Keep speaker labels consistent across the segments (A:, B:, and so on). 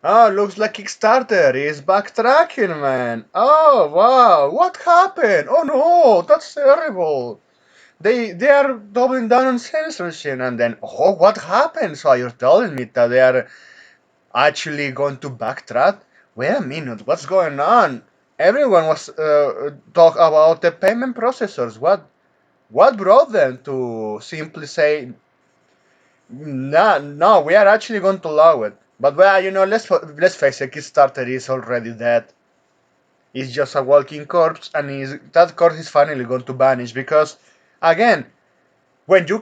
A: Oh, looks like Kickstarter is backtracking, man. Oh, wow. What happened? Oh no, that's terrible. They are doubling down on censorship, and then oh, what happened? So you're telling me that they are actually going to backtrack? Wait a minute, what's going on? Everyone was talk about the payment processors. What brought them to simply say, no, no, we are actually going to allow it. But well, let's face it, Kickstarter is already dead. It's just a walking corpse, and that corpse is finally going to vanish because, again, when you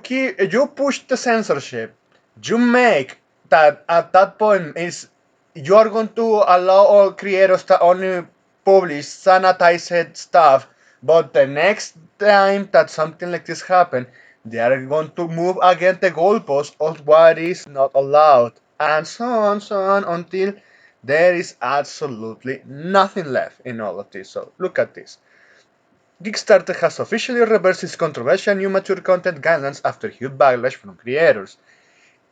A: push the censorship, you make that at that point is you are going to allow all creators to only publish sanitized stuff, but the next time that something like this happen, they are going to move against the goalpost of what is not allowed, and so on until there is absolutely nothing left in all of this. So look at this. Kickstarter has officially reversed its controversial new mature content guidelines after huge backlash from creators.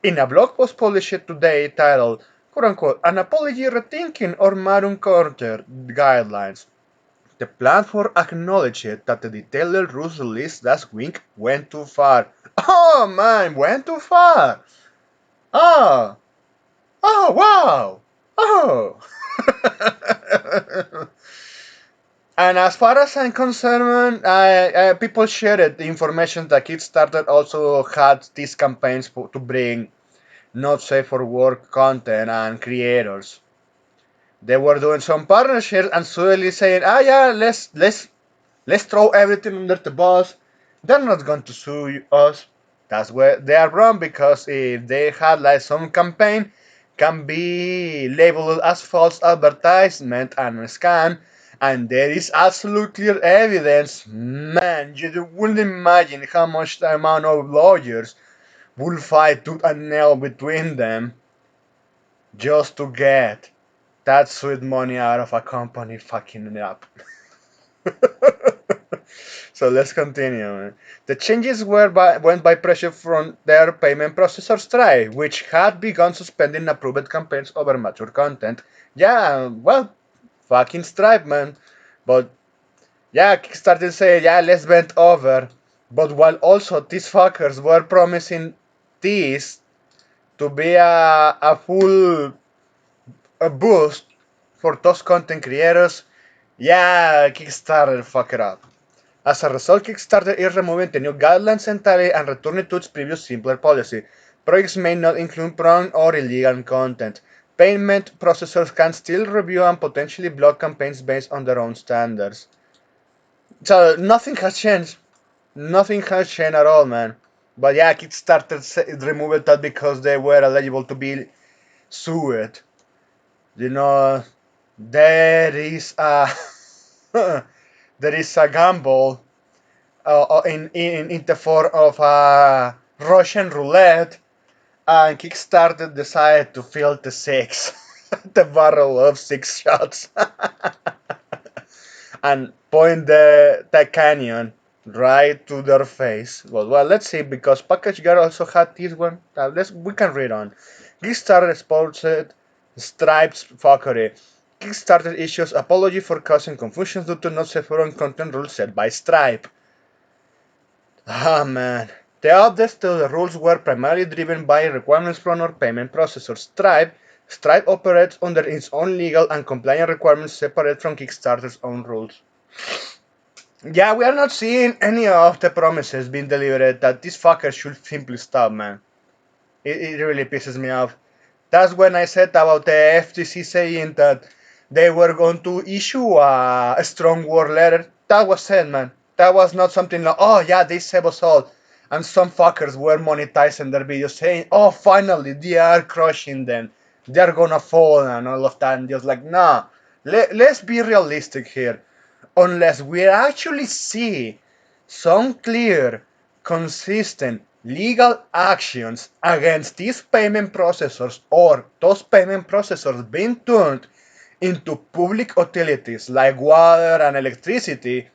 A: In a blog post published today titled, quote-unquote, An Apology Rethinking or Maroon Quarter Guidelines, the platform acknowledged that the detailed rules released last week went too far. Oh man, went too far! Oh! Oh wow! Oh! And as far as I'm concerned, people shared the information that Kickstarter also had these campaigns to bring not safe for work content and creators. They were doing some partnerships and suddenly saying, "Ah, yeah, let's throw everything under the bus." They're not going to sue us. That's where they are wrong because if they had like some campaign can be labeled as false advertisement and a scam, and there is absolute clear evidence, man, you wouldn't imagine how much the amount of lawyers will fight tooth and nail between them just to get that sweet money out of a company fucking it up. So let's continue. The changes went by pressure from their payment processor Stripe, which had begun suspending approved campaigns over mature content. Yeah, well, fucking Stripe, man. But yeah, Kickstarter said, yeah, let's bend over. But while also these fuckers were promising this to be a full boost for those content creators, yeah, Kickstarter fuck it up. As a result, Kickstarter is removing the new guidelines entirely and returning to its previous simpler policy. Projects may not include porn or illegal content. Payment processors can still review and potentially block campaigns based on their own standards. So nothing has changed. Nothing has changed at all, man. But yeah, Kickstarter removed that because they were eligible to be sued. You know, there is a there is a gamble in the form of a Russian roulette, and Kickstarter decided to fill the six, the barrel of six shots, and point the canyon right to their face. Well, let's see, because Package Girl also had this one. We can read on. Kickstarter sponsored Stripe's fuckery. Kickstarter issues apology for causing confusion due to not safe for content rules set by Stripe. Ah man. The updates to the rules were primarily driven by requirements from our payment processor Stripe operates under its own legal and compliance requirements separate from Kickstarter's own rules. Yeah, we are not seeing any of the promises being delivered that these fuckers should simply stop, man. It really pisses me off. That's when I said about the FTC saying that they were going to issue a strong war letter. That was it, man. That was not something like, oh yeah, they save us all. And some fuckers were monetizing their videos saying, oh, finally, they are crushing them. They're gonna fall and all of that. And just like, nah, let's be realistic here. Unless we actually see some clear, consistent legal actions against these payment processors or those payment processors being turned into public utilities like water and electricity,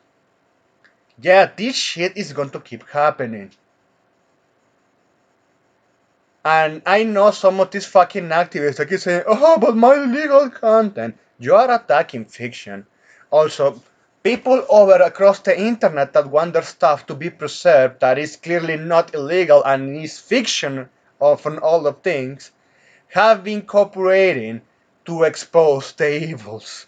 A: yeah, this shit is going to keep happening. And I know some of these fucking activists that keep saying, oh, but my illegal content. You are attacking fiction. Also, people over across the internet that want their stuff to be preserved that is clearly not illegal and is fiction often all of things have been cooperating to expose the evils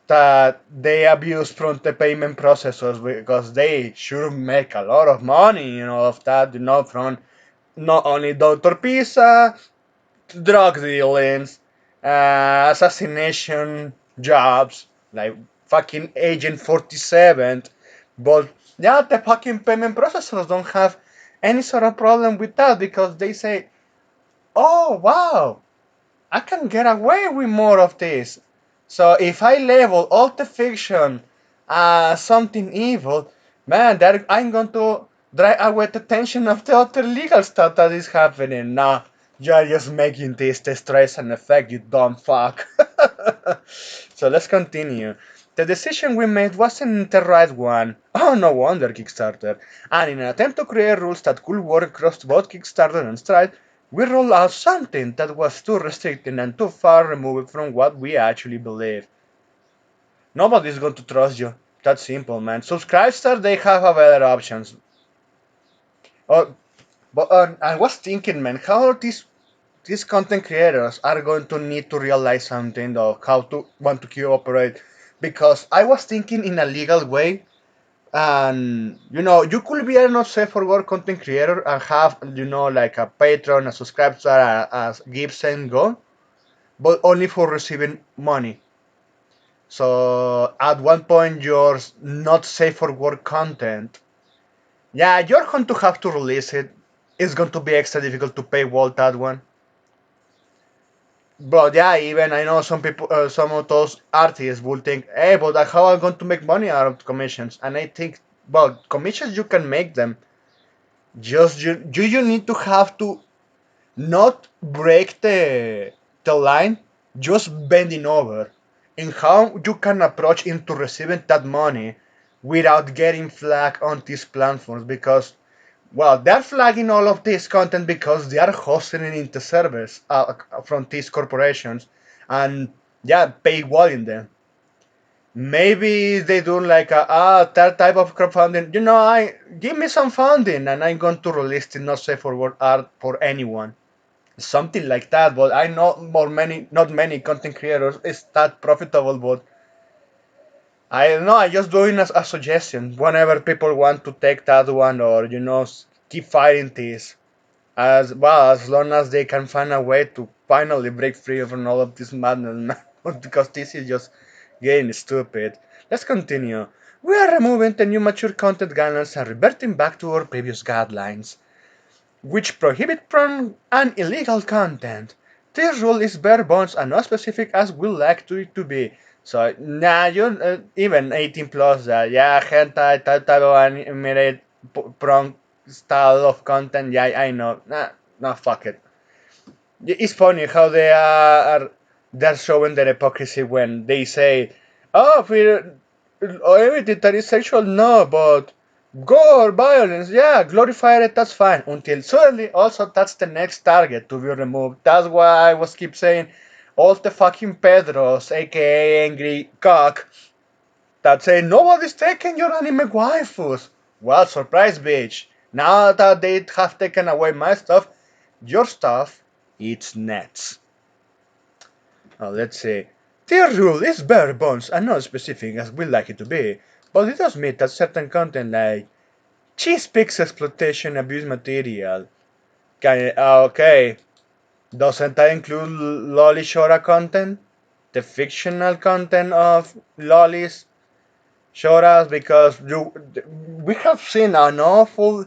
A: that they abuse from the payment processors because they sure make a lot of money, of that, from not only Dr. Pizza, drug dealings, assassination jobs, like fucking Agent 47, but yeah, the fucking payment processors don't have any sort of problem with that because they say, oh wow, I can get away with more of this. So if I label all the fiction as something evil, man, that I'm going to drive away the attention of the other legal stuff that is happening. Nah, you're just making this the stress and effect, you dumb fuck. So let's continue. The decision we made wasn't the right one. Oh, no wonder, Kickstarter. And in an attempt to create rules that could work across both Kickstarter and Stripe, we rolled out something that was too restricting and too far removed from what we actually believe. Nobody's going to trust you. That's simple, man. Subscribestar, they have a better options. Oh, but I was thinking, man, how these content creators are going to need to realize something of how to want to cooperate, because I was thinking in a legal way, and you could be a not safe for work content creator and have like a patron, a subscriber, a gives and go, but only for receiving money. So at one point you're not safe for work content. Yeah, you're going to have to release it. It's going to be extra difficult to paywall that one. But yeah, even I know some people, some of those artists will think, hey, but how am I going to make money out of commissions? And I think, well, commissions you can make them. Just you need to have to not break the line, just bending over, and how you can approach into receiving that money without getting flagged on these platforms, because well, they're flagging all of this content because they are hosting it into servers from these corporations, and yeah, paywalling them. Maybe they do like that type of crowdfunding. I give me some funding and I'm going to release it not safe for work art for anyone, something like that. But I know not many content creators is that profitable. But I don't know. I just doing a suggestion. Whenever people want to take that one, or keep fighting this, as well as long as they can find a way to finally break free from all of this madness, because this is just getting stupid. Let's continue. We are removing the new mature content guidelines and reverting back to our previous guidelines, which prohibit porn and illegal content. This rule is bare bones and not specific as we like it to be. So, nah, you even 18 plus, yeah, hentai, type of animated porn style of content, yeah, I know. Nah, fuck it. It's funny how they're showing their hypocrisy when they say, "Oh, everything that is sexual, no, but gore, violence, yeah, glorify it, that's fine." Until suddenly, also that's the next target to be removed. That's why I was keep saying, all the fucking Pedros, aka Angry Cock, that say nobody's taking your anime waifus. Well, surprise, bitch. Now that they have taken away my stuff, your stuff, it's nets. Let's see. Their rule is bare bones and not specific as we like it to be, but it does mean that certain content like cheese pics exploitation abuse material can okay. Doesn't that include lolly shora content? The fictional content of lollies shoras, because we have seen an awful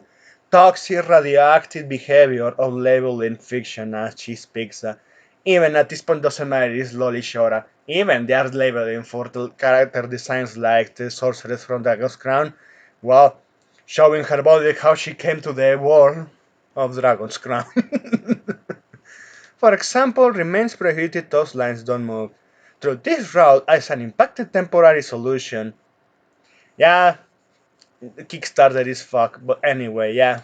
A: toxic radioactive behavior of labeling fiction as cheese pizza. Even at this point doesn't matter, it's lolly shora. Even they are labeling for the character designs like the sorceress from Dragon's Crown, well, showing her body how she came to the world of Dragon's Crown. For example, remains prohibited those lines don't move. Through this route as an impacted temporary solution. Yeah, Kickstarter is fuck, but anyway, yeah.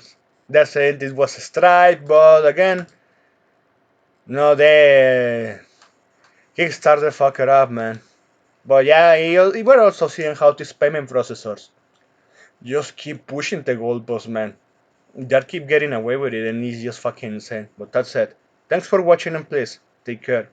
A: That's it. It was a strike, but again, no, they Kickstarte fuck it up, man. But yeah, we're also seeing how these payment processors just keep pushing the goalpost, man. They keep getting away with it, and it's just fucking insane. But that's it. Thanks for watching, and please take care.